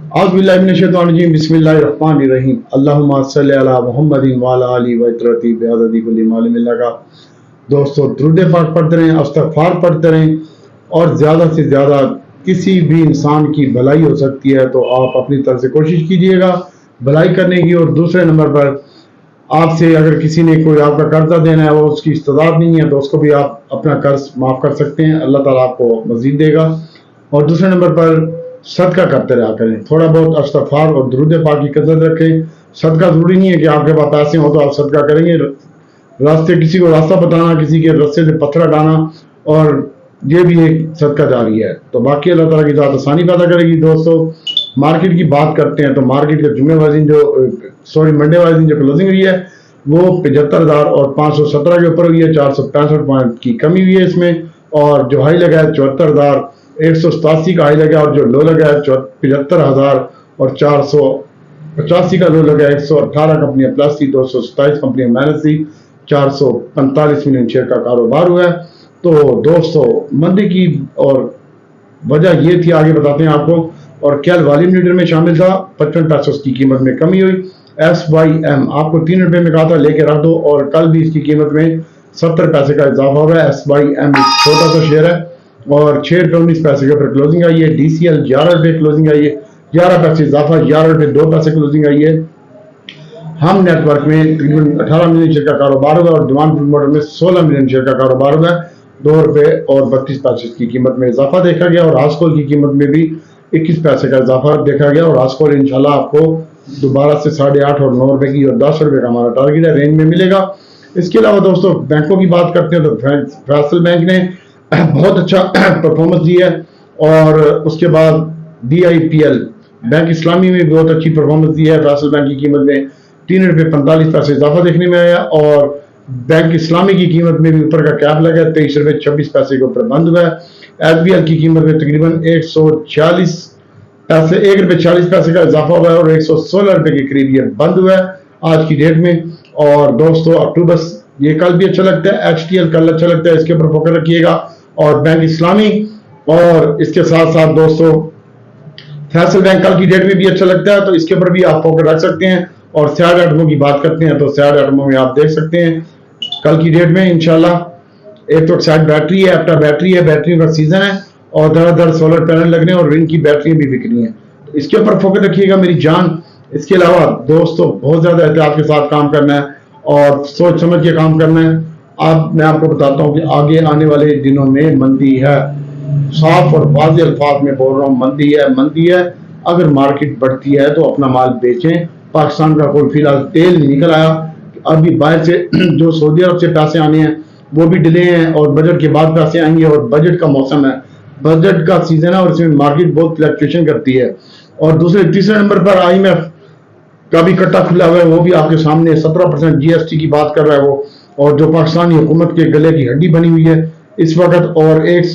औज़ुबिल्लाहि बिस्मिल्लाहिर्रहमानिर्रहीम अल्लाहुम्मा सल्लि अला मुहम्मदिन व अला आलिहि व इत्रती बिअददी कुल्ली मालूम लगा। दोस्तों, दुरूद पाक पढ़ते रहें, इस्तग़फ़ार पढ़ते रहें और ज़्यादा से ज़्यादा किसी भी इंसान की भलाई हो सकती है तो आप अपनी तरफ से कोशिश कीजिएगा भलाई करने की। और दूसरे नंबर पर आपसे अगर किसी ने कोई आपका कर्जा देना है और उसकी इस्तेदाद नहीं है तो उसको भी आप अपना कर्ज माफ़ कर सकते हैं, अल्लाह ताला आपको मज़ीद देगा। और दूसरे नंबर पर सदका करते रहा करें, थोड़ा बहुत इस्तग़फ़ार और दुरूद पाक की कसरत रखें। सदका ज़रूरी नहीं है कि आपके पास पैसे हो तो आप सदका करेंगे। रास्ते किसी को रास्ता बताना, किसी के रास्ते से पत्थर हटाना, और ये भी एक सदका जारी है। तो बाकी अल्लाह ताला की ज़ात आसानी पैदा करेगी। दोस्तों, मार्केट की बात करते हैं तो मार्केट का मंडे वाले दिन जो क्लोजिंग हुई है वो 75,000 और 517 के ऊपर हुई है। 465 पॉइंट की कमी हुई है इसमें। और जो हाई लगा है 74,187 का हाई लगा, और जो लो लगा है 75,000 और 485 का लो लगा है। 118 कंपनियां प्लस थी, 227 कंपनियां माइनस थी, 445 मिलियन शेयर का कारोबार हुआ है। तो दोस्तों, मंदी की और वजह ये थी, आगे बताते हैं आपको। और कैल वॉल्यूम लीडर में शामिल था, 55 पैसे उसकी कीमत में कमी हुई। SYM आपको 3 रुपए में कहा था लेके रख दो, और कल भी इसकी कीमत में 70 पैसे का इजाफा हुआ है। SYM छोटा सा शेयर है और 6 रुपये 19 पैसे के ऊपर क्लोजिंग आई है। DCL 11 रुपये क्लोजिंग आई है, 11 पैसे इजाफा, 11 रुपये 2 पैसे क्लोजिंग आई है। हम नेटवर्क में तकरीबन 18 मिलियन शेयर का कारोबार हुआ और डिमांड मोटर में 16 मिलियन शेयर का कारोबार हुआ है। 2 रुपये और 32 पैसे की कीमत में इजाफा देखा गया, और हाउसकोल की कीमत में भी 21 पैसे का इजाफा देखा गया। और हाउसकोल इंशाल्लाह आपको दोबारा से 8.5 और 9 रुपये की और 10 रुपये का हमारा टारगेट है, रेंज में मिलेगा। इसके अलावा दोस्तों, बैंकों की बात करते हैं तो फैसल बैंक ने बहुत अच्छा परफॉर्मेंस दी है। और उसके बाद DIPL बैंक इस्लामी में बहुत अच्छी परफॉर्मेंस दी है। फैसल बैंक की कीमत में 3 रुपये 45 पैसे इजाफा देखने में आया, और बैंक इस्लामी की कीमत में भी ऊपर का कैप लगा है, 23 रुपये 26 पैसे के ऊपर बंद हुआ है। SBL की कीमत में तकरीबन 146 पैसे, 1 रुपये 40 पैसे का इजाफा हुआ है, और 116 रुपये के करीब ये बंद हुआ है आज की डेट में। और दोस्तों, अक्टूबर ये कल भी अच्छा लगता है, HTL कल अच्छा लगता है, इसके ऊपर फोकस रखिएगा। और बैंक इस्लामी, और इसके साथ साथ दोस्तों फैसल बैंक कल की डेट में भी अच्छा लगता है, तो इसके ऊपर भी आप फोकस रख सकते हैं। और सयाड एटमो की बात करते हैं तो सयाड एटमो में आप देख सकते हैं कल की डेट में इंशाल्लाह एक तो सयाड बैटरी है, एप्टा बैटरी है, बैटरी का सीजन है, और धड़ाधड़ सोलर पैनल लगने और विंड की बैटरियां भी बिक रही हैं, तो इसके ऊपर फोकस रखिएगा मेरी जान। इसके अलावा दोस्तों, बहुत ज्यादा एहतियात के साथ काम करना है और सोच समझ के काम करना है। अब मैं आपको बताता हूँ कि आगे आने वाले दिनों में मंदी है, साफ और वाज़ेह अल्फाज में बोल रहा हूँ, मंदी है, मंदी है। अगर मार्केट बढ़ती है तो अपना माल बेचें। पाकिस्तान का कोई फिलहाल तेल नहीं निकल आया, अभी बाहर से जो सऊदी अरब से पैसे आने हैं वो भी डिले हैं, और बजट के बाद पैसे आएंगे, और बजट का मौसम है, बजट का सीजन है, और इसमें मार्केट बहुत फ्लक्चुएशन करती है। और तीसरे नंबर पर IMF का भी कट्टा खुला हुआ है, वो भी आपके सामने 17% GST की बात कर रहा है वो, और जो पाकिस्तानी हुकूमत के गले की हड्डी बनी हुई है इस वक्त, और एक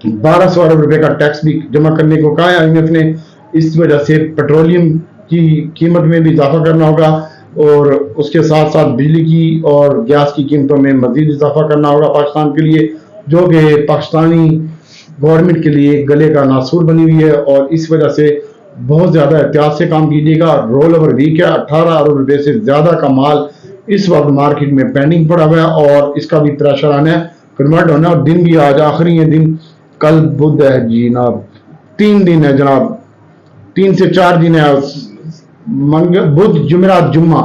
1200 अरब रुपए का टैक्स भी जमा करने को कहा है IMF ने। इस वजह से पेट्रोलियम की कीमत में भी इजाफा करना होगा, और उसके साथ साथ बिजली की और गैस की कीमतों में मजीद इजाफा करना होगा पाकिस्तान के लिए, जो कि पाकिस्तानी गवर्नमेंट के लिए गले का नासूर बनी हुई है। और इस वजह से बहुत ज्यादा एहतियात से काम कीजिएगा। रोल ओवर वीक है, 18 अरब रुपए से ज्यादा का माल इस वक्त मार्केट में पेंडिंग पड़ा हुआ है, और इसका भी प्रेशर आना है, कन्वर्ट होना है। और दिन भी आज आखिरी है दिन, कल बुध है जी जनाब, 3 दिन है जनाब, 3 से 4 दिन है, बुध जुमेरात जुम्मा,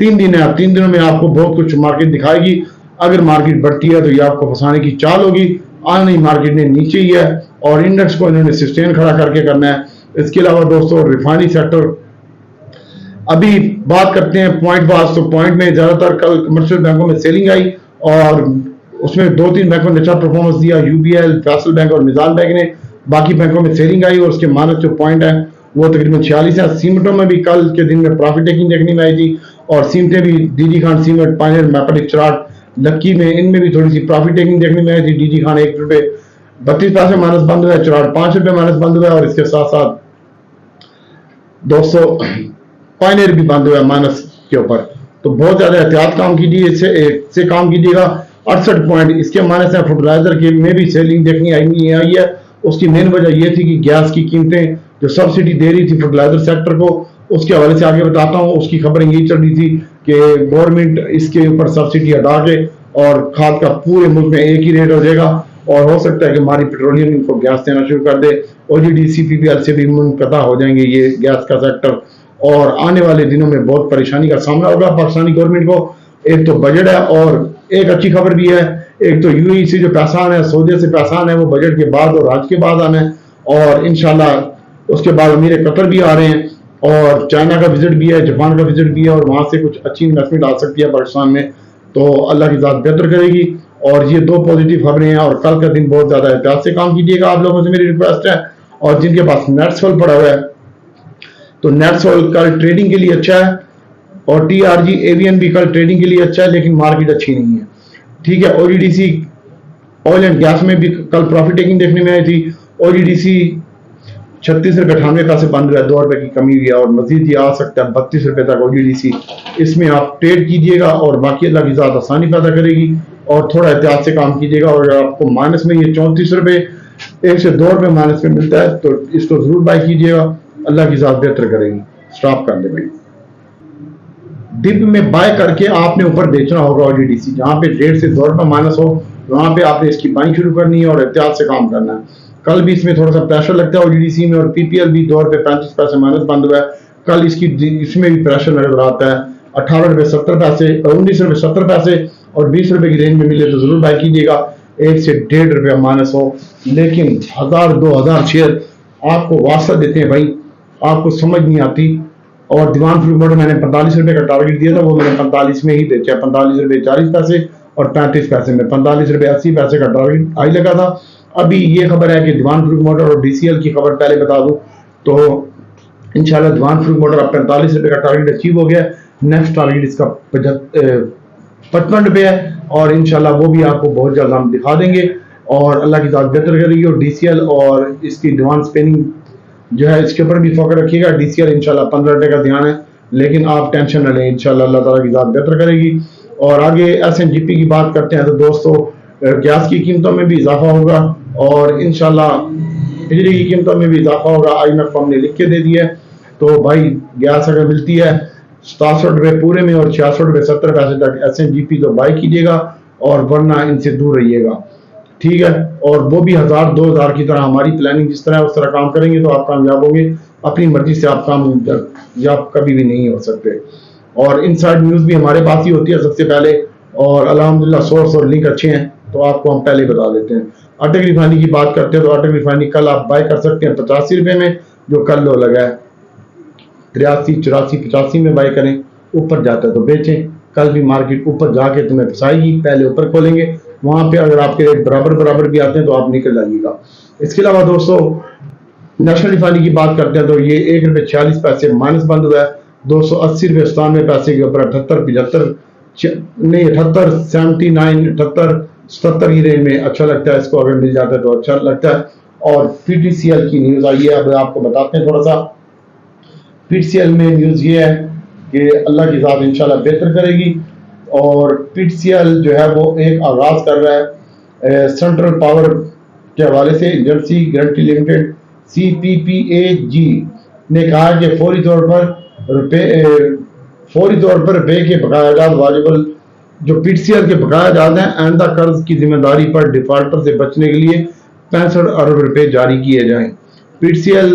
3 दिन है। 3 दिनों में आपको बहुत कुछ मार्केट दिखाएगी। अगर मार्केट बढ़ती है तो ये आपको फंसाने की चाल होगी, आज नहीं, मार्केट ने नीचे ही है, और इंडेक्स को इन्होंने सस्टेन खड़ा करके करना है। इसके अलावा दोस्तों, रिफाइनरी सेक्टर अभी बात करते हैं पॉइंट वास। तो पॉइंट में ज्यादातर कल कमर्शियल बैंकों में सेलिंग आई, और उसमें 2-3 बैंकों ने अच्छा परफॉर्मेंस दिया, UBL, फैसल बैंक और मिजान बैंक ने। बाकी बैंकों में सेलिंग आई, और उसके माइनस जो पॉइंट है वो तकरीबन 46 है। सीमेंटों में भी कल के दिन में प्रॉफिट टेकिंग देखने में आई थी, और सीमेंटें भी DG खान सीमेंट, पायनियर, मैपेटिक, चराट, लक्की में, इनमें भी थोड़ी सी प्रॉफिट टेकिंग देखने में आई थी। DG खान 1 रुपये 32 पैसे माइनस बंद हुआ है, चराट 5 रुपये माइनस बंद हुआ है, और इसके साथ साथ दोस्तों पायनियर भी बंद हुआ है माइनस के ऊपर। तो बहुत ज्यादा एहतियात काम कीजिए, इससे काम कीजिएगा। 68 पॉइंट इसके माइनस है। फर्टिलाइजर के में भी सेलिंग देखनी आई है। उसकी मेन वजह यह थी कि गैस की कीमतें जो सब्सिडी दे रही थी फर्टिलाइजर सेक्टर को, उसके हवाले से आगे बताता हूँ। उसकी खबरें यही चल रही थी कि गवर्नमेंट इसके ऊपर सब्सिडी हटा के और खाद का पूरे मुल्क में एक ही रेट हो जाएगा, और हो सकता है कि हमारी पेट्रोलियम इनको गैस देना शुरू कर दे। ओजीडी CPPL से भी मुनक़ता हो जाएंगे ये गैस का सेक्टर, और आने वाले दिनों में बहुत परेशानी का सामना होगा पाकिस्तानी गवर्नमेंट को। एक तो बजट है, और एक अच्छी खबर भी है, एक तो UAE से जो पैसा आना है, सऊदी से पैसा आना है, वो बजट के बाद और आज के बाद आना है, और इंशाल्लाह उसके बाद अमीर कतर भी आ रहे हैं, और चाइना का विजिट भी है, जापान का विजिट भी है, और वहां से कुछ अच्छी इन्वेस्टमेंट आ सकती है पाकिस्तान में। तो अल्लाह की ज़ात बेहतर करेगी। और ये दो पॉजिटिव खबरें हैं, और कल का दिन बहुत ज्यादा एहतियात से काम कीजिएगा, आप लोगों से मेरी रिक्वेस्ट है। और जिनके पास नेट्सोल पड़ा हुआ है, तो नेट्सोल कल ट्रेडिंग के लिए अच्छा है, और TRG एवियन भी कल ट्रेडिंग के लिए अच्छा है, लेकिन मार्केट अच्छी नहीं है। ठीक है, OGDC ऑयल एंड गैस में भी कल प्रॉफिट टेकिंग देखने में आई थी। OGDC 36 रुपये 98 पैसे बंद हुआ है, 2 रुपए की कमी हुई है, और मजीद ये आ सकता है 32 रुपए तक OGDC। इसमें आप ट्रेड कीजिएगा, और बाकी अल्लाह की ज़ात आसानी पैदा करेगी, और थोड़ा एहतियात से काम कीजिएगा। और अगर आपको माइनस में ये 34 रुपये 1 से 2 रुपये माइनस में मिलता है, तो इसको जरूर बाय कीजिएगा, अल्लाह की ज़ात बेहतर करेगी। स्टॉप कर दे भाई। डिप में बाय करके आपने ऊपर बेचना होगा OGDC, जहां पे 1.5 से 2 रुपये माइनस हो, वहां पे आपने इसकी बाइंग शुरू करनी है और एहतियात से काम करना है। कल भी इसमें थोड़ा सा प्रेशर लगता है OGDC में, और PPL भी 2 रुपये 35 पैसे माइनस बंद हुआ है। कल इसमें भी प्रेशर नजर आता है। 18 रुपये 70 पैसे, 19 रुपये 70 पैसे और 20 रुपये की रेंज में मिले तो जरूर बाय कीजिएगा। 1 से 1.5 रुपया माइनस हो, लेकिन 1000-2000 शेयर आपको वास्ता देते हैं भाई, आपको समझ नहीं आती। और दीवान फ्रूट मोटर मैंने 45 रुपये का टारगेट दिया था, वो मैंने 45 में ही बेचा, 45 रुपये 40 पैसे और 35 पैसे में, 45 रुपये 80 पैसे का टारगेट हाई लगा था। अभी ये खबर है कि दीवान फ्रूट मोटर और DCL की खबर पहले बता दूं तो इंशाल्लाह दीवान फ्रूट मोटर अब 45 रुपये का टारगेट अचीव हो गया। नेक्स्ट टारगेट इसका 55 रुपये है, और इंशाल्लाह वो भी आपको बहुत जल्द हम दिखा देंगे, और अल्लाह की ज़ात बेहतर करेगी। और DCL और इसकी दीवान स्पिनिंग जो है, इसके ऊपर भी फोकस रखिएगा। DCL इंशाल्लाह 15 रुपये का ध्यान है, लेकिन आप टेंशन न लें, इंशाल्लाह अल्लाह ताला की ज़ात बेहतर करेगी। और आगे SNGP की बात करते हैं तो दोस्तों, गैस की कीमतों में भी इजाफा होगा, और इंशाल्लाह बिजली की कीमतों में भी इजाफा होगा। IMF को हमने लिख के दे दिया है, तो भाई गैस अगर मिलती है 67 रुपये पूरे में और 66 रुपये 70 पैसे तक SNGP तो बाई कीजिएगा, और वरना इनसे दूर रहिएगा। ठीक है, और वो भी 1000-2000 की तरह हमारी प्लानिंग जिस तरह उस तरह काम करेंगे तो आप कामयाब होंगे। अपनी मर्जी से आप कामयाब कभी भी नहीं हो सकते। और इनसाइड न्यूज़ भी हमारे पास ही होती है सबसे पहले, और अल्हम्दुलिल्लाह सोर्स और लिंक अच्छे हैं, तो आपको हम पहले बता देते हैं। अटक रिफाइनरी की बात करते हैं तो अटक रिफाइनरी कल आप बाय कर सकते हैं 85 रुपये में, जो कल लो लगा है। 83, 84, 85 में बाय करें, ऊपर जाता है तो बेचें। कल भी मार्केट ऊपर जाके तुम्हें फंसाएगी, पहले ऊपर खोलेंगे, वहां पे अगर आपके रेट बराबर भी आते हैं तो आप निकल जाइएगा। इसके अलावा दोस्तों, नेशनल रिफाइनरी की बात करते हैं तो ये 1 रुपये 46 पैसे माइनस बंद हुआ है। 280 रुपये 97 पैसे के ऊपर 78, 77 की रेंज में अच्छा लगता है। इसको अगर मिल जाता है तो अच्छा लगता है। और PTCL की न्यूज आई है, अब आपको बताते हैं थोड़ा सा। PTCL में न्यूज ये है कि अल्लाह की ज़ात इंशाल्लाह बेहतर करेगी, और PTCL जो है वो एक आगाज कर रहा है सेंट्रल पावर के हवाले से। एजेंसी गारंटी लिमिटेड CPPAG ने कहा कि फौरी तौर पर रुपए के बकाया वाजिबल जो PTCL के बकाया जाते हैं, आइंदा कर्ज की जिम्मेदारी पर डिफॉल्टर से बचने के लिए 65 अरब रुपए जारी किए जाएं। PTCL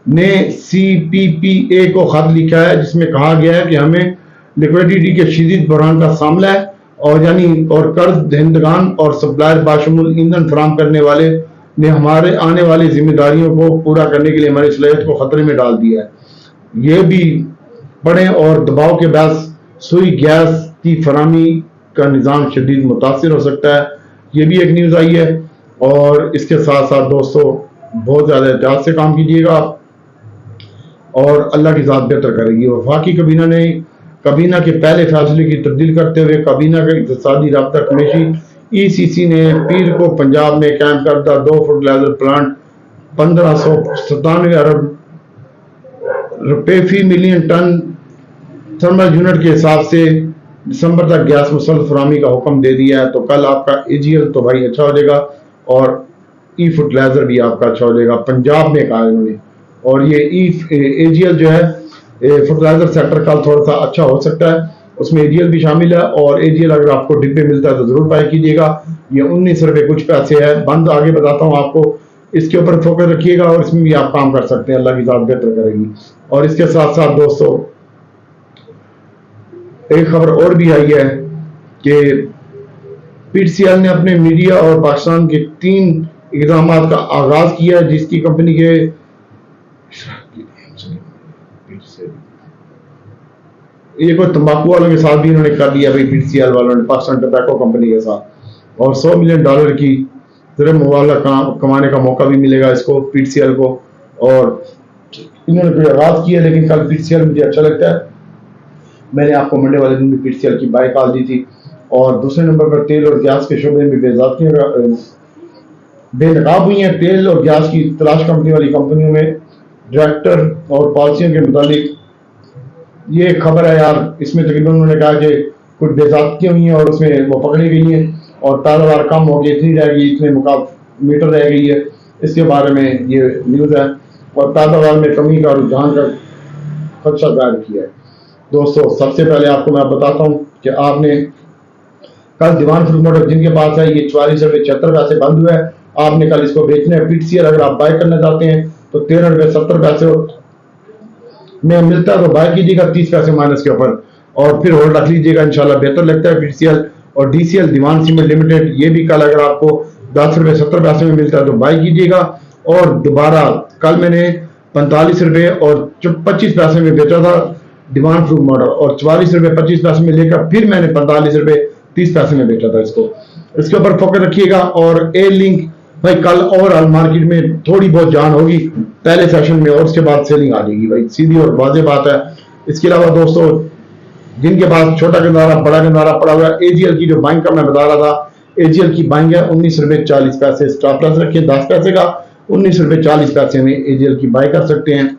ने CPPA को खत लिखा है, जिसमें कहा गया है कि हमें लिक्विडिटी के शदीद बहरान का सामना है, और कर्ज दहिंदगान और सप्लायर बाशमूल ईंधन फराहम करने वाले ने हमारे आने वाली जिम्मेदारियों को पूरा करने के लिए हमारी सलाहियत को खतरे में डाल दिया है। ये भी पढ़ें। और दबाव के बायस सुई गैस की फराहमी का निज़ाम शदीद मुतासिर हो सकता है, ये भी एक न्यूज़ आई है। और इसके साथ साथ दोस्तों, बहुत ज़्यादा एहतियात से काम कीजिएगा, और अल्लाह की ज़ात बेहतर करेगी। वफाकी काबीना के पहले फैसले की तब्दील करते हुए काबीना का इक़्तिसादी राब्ता कमेटी ECC ने पीर को पंजाब में कायम करदा 2 फर्टिलाइजर प्लांट 1597 अरब रुपए फी मिलियन टन थर्मल यूनिट के हिसाब से दिसंबर तक गैस मुसलसल फराहमी का हुक्म दे दिया है। तो कल आपका AGL तो भाई अच्छा हो जाएगा, और फर्टिलाइजर भी आपका अच्छा हो जाएगा। पंजाब में कहा है उन्होंने, और ये AGL जो है फर्टिलाइजर सेक्टर कल थोड़ा सा अच्छा हो सकता है, उसमें AGL भी शामिल है। और AGL अगर आपको डिब्बे मिलता है तो जरूर बाय कीजिएगा। ये 19 रुपए कुछ पैसे है, बंद आगे बताता हूँ आपको। इसके ऊपर फोकस रखिएगा और इसमें भी आप काम कर सकते हैं, अल्लाह की ज़ात बेहतर करेगी। और इसके साथ साथ दोस्तों एक खबर और भी आई है कि PTCL ने अपने मीडिया और पाकिस्तान के 3 इक़दाम का आगाज किया, जिसकी कंपनी के ये कोई तंबाकू वालों के साथ भी इन्होंने कर लिया भाई, PTCL वालों ने पाकिस्तान टोबैको कंपनी के साथ। और $100 मिलियन की ज़र मुआवजा कमाने का मौका भी मिलेगा इसको, PTCL को। और इन्होंने कोई आगाज किया, लेकिन कल PTCL मुझे अच्छा लगता है। मैंने आपको मंडे वाले दिन भी PTCL की बाय कॉल दी थी। और दूसरे नंबर पर तेल और गैस के शोबे में बेनकाब हुई हैं। तेल और गैस की तलाश कंपनी वाली कंपनियों में डायरेक्टर और पॉलिसियों के मुताबिक ये खबर है यार, इसमें तकरीबन उन्होंने कहा कि कुछ बेज़ाब्तियां हुई हैं और उसमें वो पकड़ी गई हैं और पैदावार कम हो गई, इतनी रह गई, इतने मीटर रह गई है। इसके बारे में ये न्यूज़ है। और पैदावार में कमी का रुझान का खदशा जाहिर किया है। दोस्तों सबसे पहले आपको मैं बताता हूँ कि आपने कल दीवान फ्रूट मोटर जिनके पास है, ये 44 रुपये 76 पैसे बंद हुआ है। आपने कल इसको बेचना है। PTCL अगर आप बाय करना चाहते हैं तो 13 रुपये 70 पैसे में मिलता है, तो बाय कीजिएगा 30 पैसे माइनस के ऊपर, और फिर होल्ड रख लीजिएगा, इंशाल्लाह बेहतर लगता है। PTCL और DCL दीवान सीमेंट लिमिटेड, ये भी कल अगर आपको 10 रुपये 70 पैसे में मिलता है तो बाय कीजिएगा। और दोबारा कल मैंने 45 रुपये और 25 पैसे में बेचा था दीवान फ्रूट मोटर, और 44 रुपये 25 पैसे में लेकर फिर मैंने 45 रुपये 30 पैसे में बेचा था इसको। इसके ऊपर फोकस रखिएगा। और ए लिंक भाई कल ओवरऑल मार्केट में थोड़ी बहुत जान होगी पहले सेशन में, और उसके बाद सेलिंग आ जाएगी भाई, सीधी और वाज़ेह बात है। इसके अलावा दोस्तों जिनके पास छोटा गंदारा बड़ा गंदारा पड़ा हुआ है, AGL की जो बाइंग का मैं बता रहा था, AGL की बाइंग है 19 रुपये 40 पैसे। स्टॉप लॉस रखिए 10 पैसे का, 19 रुपये 40 पैसे में AGL की बाई कर सकते हैं।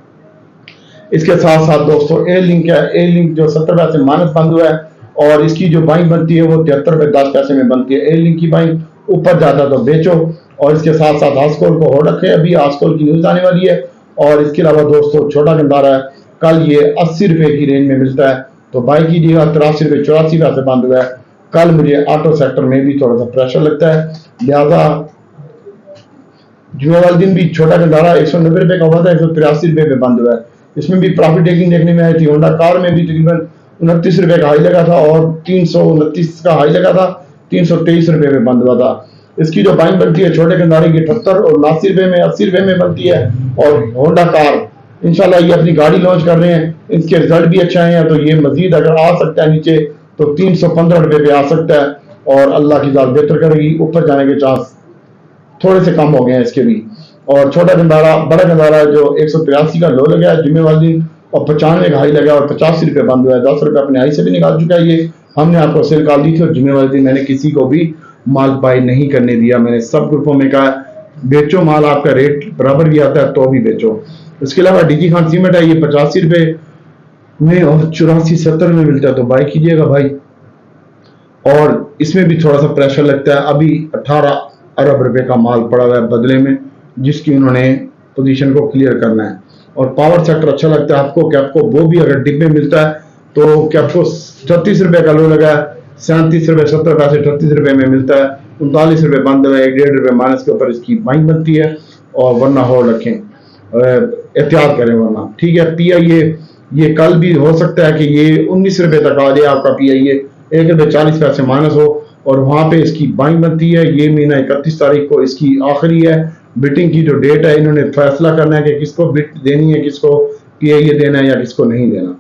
इसके साथ साथ दोस्तों ए लिंक है, ए लिंक जो 70 पैसे माइनस बंद हुआ है, और इसकी जो बाइंग बनती है वो 73 रुपये 10 पैसे में बनती है। ए लिंक की बाइंग ऊपर जाता तो बेचो। और इसके साथ साथ आस्कोल को होल्ड रखे, अभी आस्कोल की न्यूज आने वाली है। और इसके अलावा दोस्तों छोटा गंदारा है, कल ये 80 रुपये की रेंज में मिलता है तो बाई कीजिएगा। 83 रुपये 84 पैसे बंद हुआ है। कल मुझे ऑटो सेक्टर में भी थोड़ा सा प्रेशर लगता है, लिहाजा जुमे वाले दिन भी छोटा गंदारा 190 रुपये का हुआ था, 183 रुपये में बंद हुआ है। इसमें भी प्रॉफिट टेकिंग देखने में आई थी। होंडा कार में भी तकरीबन 29 रुपये का हाई लगा था और 329 का हाई लगा था, 323 रुपये में बंद हुआ था। इसकी जो बाइंग बनती है छोटे गंदारे की 78 और 79 रुपये में 80 रुपये में बनती है। और होंडा कार इंशाल्लाह ये अपनी गाड़ी लॉन्च कर रहे हैं, इसके रिजल्ट भी अच्छा है, तो ये मजीद अगर आ सकता है नीचे तो 315 रुपये पे आ सकता है। और अल्लाह की ज़ात बेहतर करेगी, ऊपर जाने के चांस थोड़े से कम हो गए हैं इसके भी। और छोटा गंदारा बड़ा गंदारा जो 183 का लो लगा है जुम्मे वाले दिन, और 95 का हाई लगा और 85 रुपये बंद हुआ है। 10 रुपये अपने हाई से भी निकाल चुका है। ये हमने आपको सेल कॉल दी थी और जुम्मे वाले दिन मैंने किसी को भी माल बाई नहीं करने दिया। मैंने सब ग्रुपों में कहा बेचो माल, आपका रेट बराबर भी आता है तो भी बेचो। इसके अलावा DG खान सीमेंट है, ये 85 रुपये में और 84-70 में मिलता है तो बाई कीजिएगा भाई। और इसमें भी थोड़ा सा प्रेशर लगता है, अभी 18 अरब रुपए का माल पड़ा हुआ है बदले में, जिसकी उन्होंने पोजीशन को क्लियर करना है। और पावर सेक्टर अच्छा लगता है आपको, कैपको वो भी अगर डिब्बे मिलता है तो कैपको 36 रुपये का लो लगा है, 37 रुपये 70 पैसे 38 रुपये में मिलता है। 39 रुपये बंद हुआ है, 1.5 रुपये माइनस के ऊपर इसकी बाइंग बनती है। और वरना होल्ड रखें, एहतियात करें वरना, ठीक है। PIA ये कल भी हो सकता है कि ये 19 रुपये तक आ जाए आपका PIA, 1 रुपये 40 पैसे माइनस हो, और वहां पे इसकी बाइंग बनती है। ये महीना 31 तारीख को इसकी आखिरी है, बिटिंग की जो डेट है, इन्होंने फैसला करना है कि किसको बिट देनी है, किसको PIA देना है या किसको नहीं देना।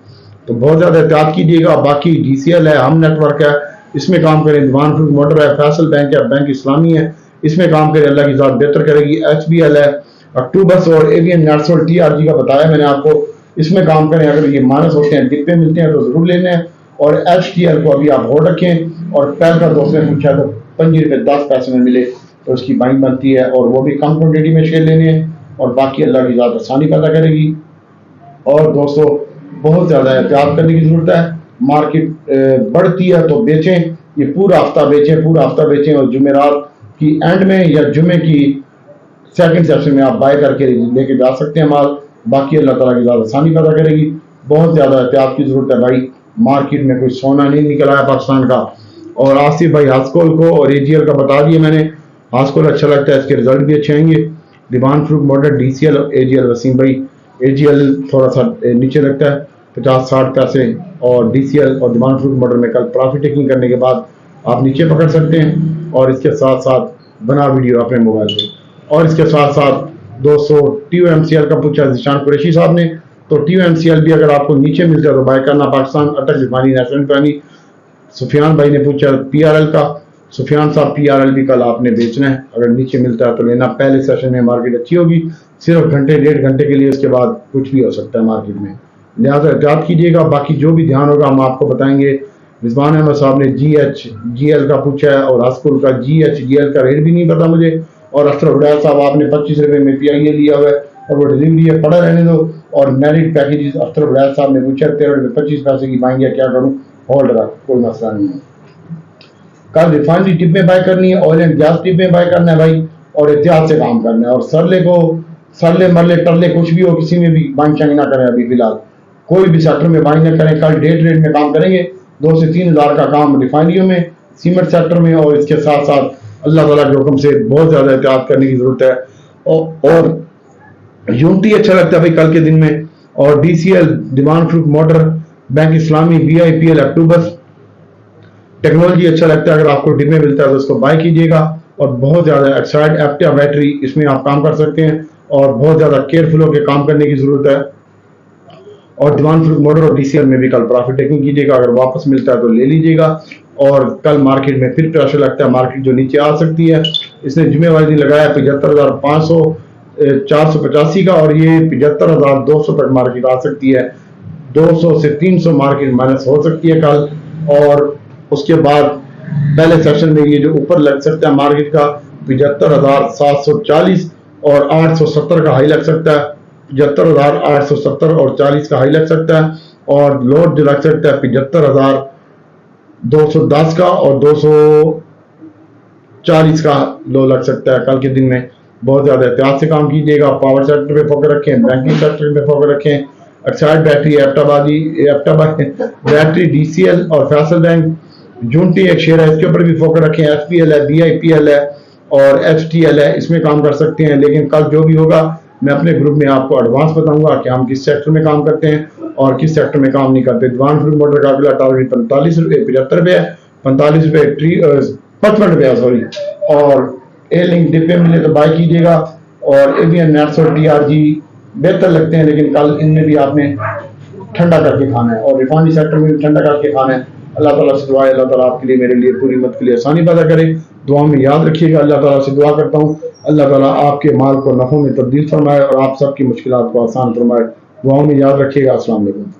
तो बहुत ज्यादा एहतियात कीजिएगा। बाकी DCL है, हम नेटवर्क है, इसमें काम करें। दीवान फ्रूट मोटर है, फैसल बैंक है, बैंक इस्लामी है, इसमें काम करें, अल्लाह की ज़ात बेहतर करेगी। HBL है, अक्टूबस और एवियन नेटसोल TRG का बताया मैंने आपको, इसमें काम करें। अगर ये माइनस होते हैं, डिब्बे मिलते हैं तो जरूर लेने हैं। और HTL को अभी आप होल्ड रखें। और पहल का दोस्त ने पूछा तो 5 रुपये 10 पैसे में मिले तो उसकी बाइंग बनती है, और वो भी कम क्वान्टिटी में शेयर लेने हैं। और बाकी अल्लाह की ज़ात आसानी पैदा करेगी। और दोस्तों बहुत ज़्यादा एहतियात करने की ज़रूरत है। मार्केट बढ़ती है तो बेचें, ये पूरा हफ्ता बेचें, पूरा हफ्ता बेचें, और जुमेरात की एंड में या जुमे की सेकंड सेशन में आप बाय करके लेके जा सकते हैं माल। बाकी अल्लाह ताला की ज़्यादा आसानी पैदा करेगी। बहुत ज़्यादा एहतियात की ज़रूरत है भाई, मार्केट में कोई सोना नहीं निकला है पाकिस्तान का। और आसिफ भाई हास्कोल को और एजीएल का बता दिया मैंने, हास्कोल अच्छा लगता है, इसके रिजल्ट भी अच्छे आएंगे। दीवान फ्रूट मॉडल डीसीएल और एजीएल वसीम भाई, एजीएल थोड़ा सा नीचे लगता है 50-60 पैसे, और डीसीएल और दीवान फ्रूट मॉडल में कल प्रॉफिट टेकिंग करने के बाद आप नीचे पकड़ सकते हैं। और इसके साथ साथ बना वीडियो अपने मोबाइल से। और इसके साथ साथ दोस्तों टीओएमसीएल का पूछा जिशान कुरैशी साहब ने, तो टीओएमसीएल भी अगर आपको नीचे मिल जाए तो बाय करना। पाकिस्तान अटक रिफाइनरी नेशनल रिफाइनरी, सुफियान भाई ने पूछा पीआरएल का, सुफियान साहब पीआरएल भी कल आपने बेचना है, अगर नीचे मिलता है तो लेना। पहले सेशन में मार्केट अच्छी होगी, सिर्फ घंटे 1.5 घंटे के लिए, उसके बाद कुछ भी हो सकता है मार्केट में, लिहाजा एहतियात कीजिएगा। बाकी जो भी ध्यान होगा हम आपको बताएंगे। रिजवान अहमद साहब ने जीएल का पूछा है और हास्कुल का जीएल का रेट भी नहीं पता मुझे। और अख्तर हुडैर साहब आपने 25 रुपए में पीआईए लिया हुआ है और वो डिलीवरी है, पड़ा रहने दो। और मेरिट पैकेजेस अख्तर हुडैर साहब ने पूछा 13 रुपए 25 पैसे की बाइंग क्या करूँ, होल्ड रख, कोई मसला नहीं है। कल रिफाइनरी टिप में बाय करनी है, ऑयल एंड गैस टिप में बाय करना है भाई, और एहतियात से काम करना है। और सरले मरले टरले कुछ भी हो, किसी में भी बाइंग शाइंग ना करें अभी फिलहाल, कोई भी सेक्टर में बाइंग ना करें। कल डे ट्रेड में काम करेंगे, 2 से 3 हज़ार का काम रिफाइनरियों में, सीमेंट सेक्टर में, और इसके साथ साथ अल्लाह ताला के हुक्म से बहुत ज्यादा एहतियात करने की जरूरत है। और यूनिटी अच्छा लगता है भाई कल के दिन में, और डीसीएल दीवान फ्रूट मोटर, बैंक इस्लामी, बीआईपीएल, अक्टूबस टेक्नोलॉजी अच्छा लगता है। अगर आपको डिप में मिलता है तो उसको बाय कीजिएगा। और बहुत ज्यादा एक्साइड एक्टिव बैटरी, इसमें आप काम कर सकते हैं और बहुत ज्यादा केयरफुल होकर काम करने की जरूरत है। और दीवान फ्रूट मोटर और डीसीएल में भी कल प्रॉफिट टेकिंग कीजिएगा, अगर वापस मिलता है तो ले लीजिएगा। और कल मार्केट में फिर प्रेशर लगता है, मार्केट जो नीचे आ सकती है। इसने जुम्मेवारी लगाया 75,500 485 का, और ये 75,200 तक मार्केट आ सकती है। 200 से 300 मार्केट माइनस हो सकती है कल। और उसके बाद पहले सेशन में ये जो ऊपर लग सकता है मार्केट का 75,740 और 870 का हाई लग सकता है। 75,870 और 40 का हाई लग सकता है। और लोड जो लग सकता है 75,210 का और 240 का लो लग सकता है कल के दिन में। बहुत ज्यादा एहतियात से काम कीजिएगा। पावर सेक्टर पे फोकस रखें, बैंकिंग सेक्टर पे फोकस रखें। एक्साइड बैटरी, एप्टाबादी बैटरी, डीसीएल और फैसल बैंक, यूनिटी एक शेयर है, इसके ऊपर भी फोकस रखें। एफपीएल है, बीआईपीएल है और एचटीएल है, इसमें काम कर सकते हैं। लेकिन कल जो भी होगा मैं अपने ग्रुप में आपको एडवांस बताऊंगा कि हम किस सेक्टर में काम करते हैं और किस सेक्टर में काम नहीं करते। दीवान फ्रूट मोटर का अगला टारगेट 45 रुपये 75 रुपये, 45 रुपये 55 रुपया सॉरी। और ए लिंक डिब्बे मिले तो बाय कीजिएगा। और एवियन नेट्स और टीआरजी बेहतर लगते हैं, लेकिन कल इनमें भी आपने ठंडा करके खाना है और रिफाइनरी सेक्टर में भी ठंडा करके खाना है। अल्लाह ताला से दुआ है, अल्लाह ताला आपके लिए मेरे लिए पूरी मत के लिए आसानी पैदा करे। दुआ में याद रखिएगा, अल्लाह ताला से दुआ करता हूँ अल्लाह ताला आपके माल को नफों में तब्दील फरमाए और आप सबकी मुश्किलात को आसान फरमाए। दुआ में याद रखिएगा। अस्सलाम वालेकुम।